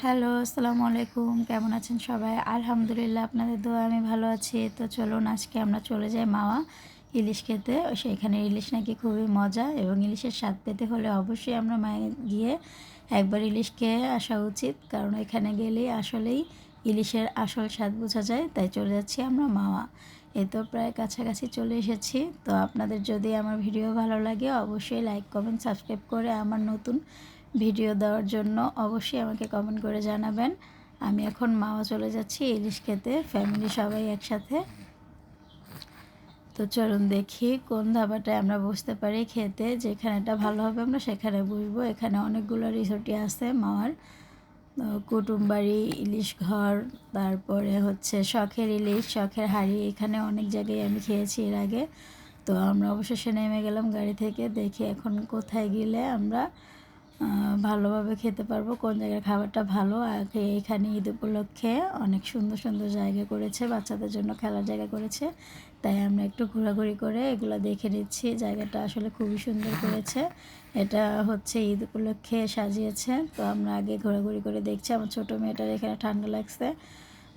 Hello, আসসালামু আলাইকুম। কেমন আছেন সবাই? আলহামদুলিল্লাহ আপনাদের দোয়ায় আমি ভালো আছি। তো চলুন আজকে আমরা চলে যাই মাওয়া ইলিশ খেতে। সেখানে ইলিশ নাকি খুবই মজা এবং ইলিশের স্বাদ পেতে হলে অবশ্যই আমরা মায়ে গিয়ে একবার ইলিশ খেয়ে আসা উচিত। কারণ এখানে গেলেই আসলেই ইলিশের আসল স্বাদ বোঝা যায়। তাই চলে যাচ্ছি আমরা মাওয়া। এই তো প্রায় কাছাকাছি চলে এসেছি। তো আপনাদের যদি আমার ভিডিও ভালো লাগে অবশ্যই লাইক, কমেন্ট, সাবস্ক্রাইব করে আমার নতুন ভিডিও দেওয়ার জন্য অবশ্যই আমাকে কমেন্ট করে জানাবেন। আমি এখন মাওয়া চলে যাচ্ছি ইলিশ খেতে, ফ্যামিলি সবাই একসাথে। তো চলুন দেখি কোন ধাবাটায় আমরা বসতে পারি খেতে, যেখানেটা ভালো হবে আমরা সেখানে বসবো। এখানে অনেকগুলো রিসোর্টই আছে মাওয়ার, কুটুমবাড়ি, ইলিশ ঘর, তারপরে হচ্ছে শখের ইলিশ, শখের হাঁড়ি। এখানে অনেক জায়গায় আমি খেয়েছি এর আগে। তো আমরা অবশেষে নেমে গেলাম গাড়ি থেকে। দেখি এখন কোথায় গেলে আমরা ভালোভাবে খেতে পারবো, কোন জায়গার খাবারটা ভালো। আর এখানে ঈদ উপলক্ষে অনেক সুন্দর সুন্দর জায়গা করেছে, বাচ্চাদের জন্য খেলার জায়গা করেছে। তাই আমরা একটু ঘোরাঘুরি করে এগুলো দেখে নিচ্ছি। জায়গাটা আসলে খুবই সুন্দর করেছে। এটা হচ্ছে ঈদ উপলক্ষে সাজিয়েছে। তো আমরা আগে ঘোরাঘুরি করে দেখছি। আমার ছোটো মেয়েটার এখানে ঠান্ডা লাগছে,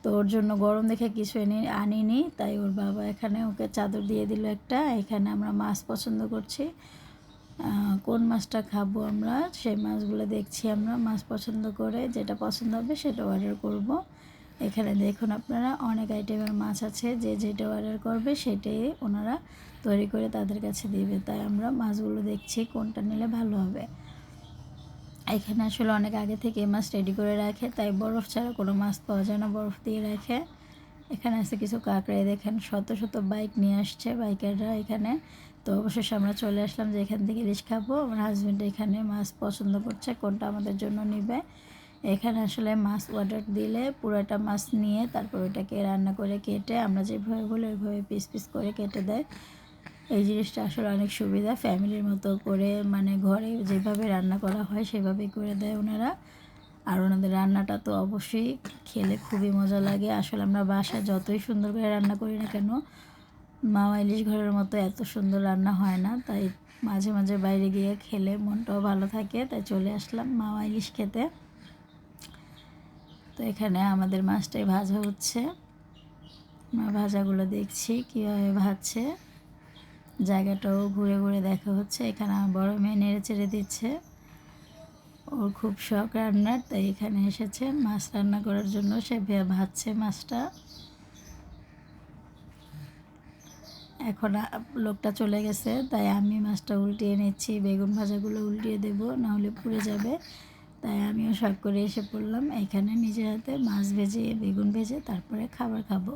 তো ওর জন্য গরম দেখে কিছু আনিনি। তাই ওর বাবা এখানে ওকে চাদর দিয়ে দিল একটা। এখানে আমরা মাছ পছন্দ করছি, কোন মাছটা খাবো আমরা সেই মাছগুলো দেখছি। আমরা মাছ পছন্দ করে যেটা পছন্দ হবে সেটা অর্ডার করব। এখানে দেখুন আপনারা অনেক আইটেমের মাছ আছে, যে যেটা অর্ডার করবে সেটাই ওনারা তৈরি করে তাদের কাছে দিবে। তাই আমরা মাছগুলো দেখছি কোনটা নিলে ভালো হবে। এখানে আসলে অনেক আগে থেকে মাছ রেডি করে রাখে, তাই বরফ ছাড়া কোনো মাছ পাওয়া যায় না, বরফ দিয়ে রাখে। এখানে আছে কিছু কাঁকড়াই, দেখেন শত শত বাইক নিয়ে আসছে বাইকাররা এখানে। তো অবশেষে আমরা চলে আসলাম যে এখান থেকে ইলিশ খাবো। আমার হাজব্যান্ড এখানে মাছ পছন্দ করছে কোনটা আমাদের জন্য নিবে। এখানে আসলে মাছ অর্ডার দিলে পুরোটা মাছ নিয়ে তারপর ওটাকে রান্না করে কেটে আমরা যেভাবে বলি ওইভাবে পিস পিস করে কেটে দেয়। এই জিনিসটা আসলে অনেক সুবিধা, ফ্যামিলির মতো করে মানে ঘরে যেভাবে রান্না করা হয় সেভাবেই করে দেয় ওনারা। আর ওনাদের রান্নাটা তো অবশ্যই খেলে খুবই মজা লাগে। আসলে আমরা বাসায় যতই সুন্দর করে রান্না করি না কেন, মাওয়া ইলিশ ঘরের মতো এত সুন্দর রান্না হয় না। তাই মাঝে মাঝে বাইরে গিয়ে খেলে মনটাও ভালো থাকে। তাই চলে আসলাম মাওয়া ইলিশ খেতে। তো এখানে আমাদের মাছটাই ভাজা হচ্ছে, ভাজাগুলো দেখছি কীভাবে ভাজছে। জায়গাটাও ঘুরে ঘুরে দেখা হচ্ছে। এখানে আমার বড় মেয়ে নেড়ে চেড়ে দিচ্ছে, ওর খুব শখ রান্নার, তাই এখানে এসেছে মাছ রান্না করার জন্য। সে ভাজছে মাছটা। এখন লোকটা চলে গেছে, তাই আমি মাছটা উল্টিয়ে নিচ্ছি। বেগুন ভাজাগুলো উল্টিয়ে দেব, নাহলে পুড়ে যাবে। তাই আমিও শখ করে এসে পড়লাম এখানে নিজের হাতে মাছ ভেজে বেগুন ভেজে তারপরে খাবার খাবো।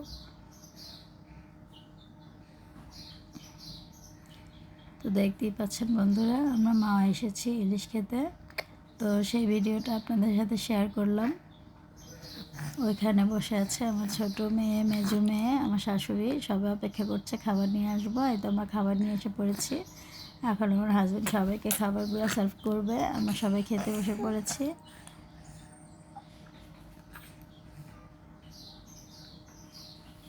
তো দেখতেই পাচ্ছেন বন্ধুরা, আমরা মাওয়া এসেছি ইলিশ খেতে। তো সেই ভিডিওটা আপনাদের সাথে শেয়ার করলাম। ওইখানে বসে আছে আমার ছোট মেয়ে, মেজো মেয়ে, আমার শাশুড়ি, সবাই অপেক্ষা করছে খাবার নিয়ে আসবো। এই তো আমরা খাবার নিয়ে এসে পড়েছি। এখন আমার হাজব্যান্ড সবাইকে খাবারগুলো সার্ভ করবে। আমরা সবাই খেতে বসে পড়েছি।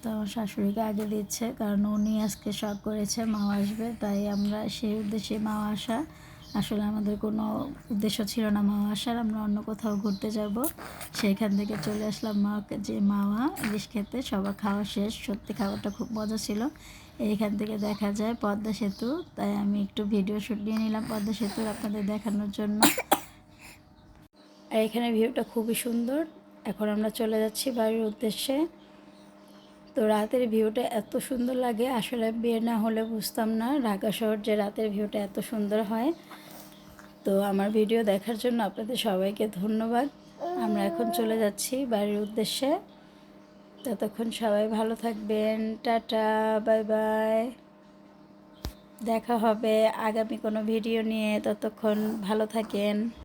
তো আমার শাশুড়িকে আগে দিচ্ছে, কারণ উনি আজকে শখ করেছে মাও আসবে, তাই আমরা সেই উদ্দেশ্যে মাও আসা। আসলে আমাদের কোনো উদ্দেশ্য ছিল না মাওয়া আসার, আমরা অন্য কোথাও ঘুরতে যাব। সেইখান থেকে চলে আসলাম মাওয়া ইলিশ খেতে। সবার খাওয়া শেষ, সত্যি খাবারটা খুব মজা ছিল। এইখান থেকে দেখা যায় পদ্মা সেতু, তাই আমি একটু ভিডিও শ্যুট নিয়ে নিলাম পদ্মা সেতুর আপনাদের দেখানোর জন্য। আর এখানে ভিউটা খুবই সুন্দর। এখন আমরা চলে যাচ্ছি বাড়ির উদ্দেশ্যে। তো রাতের ভিউটা এত সুন্দর লাগে, আসলে বিয়ে না হলে বুঝতাম না ঢাকা শহর যে রাতের ভিউটা এত সুন্দর হয়। তো আমার ভিডিও দেখার জন্য আপনাদের সবাইকে ধন্যবাদ। আমরা এখন চলে যাচ্ছি বাড়ির উদ্দেশ্যে। ততক্ষণ সবাই ভালো থাকবেন, টাটা, বাই বাই। দেখা হবে আগামী কোনো ভিডিও নিয়ে, ততক্ষণ ভালো থাকেন।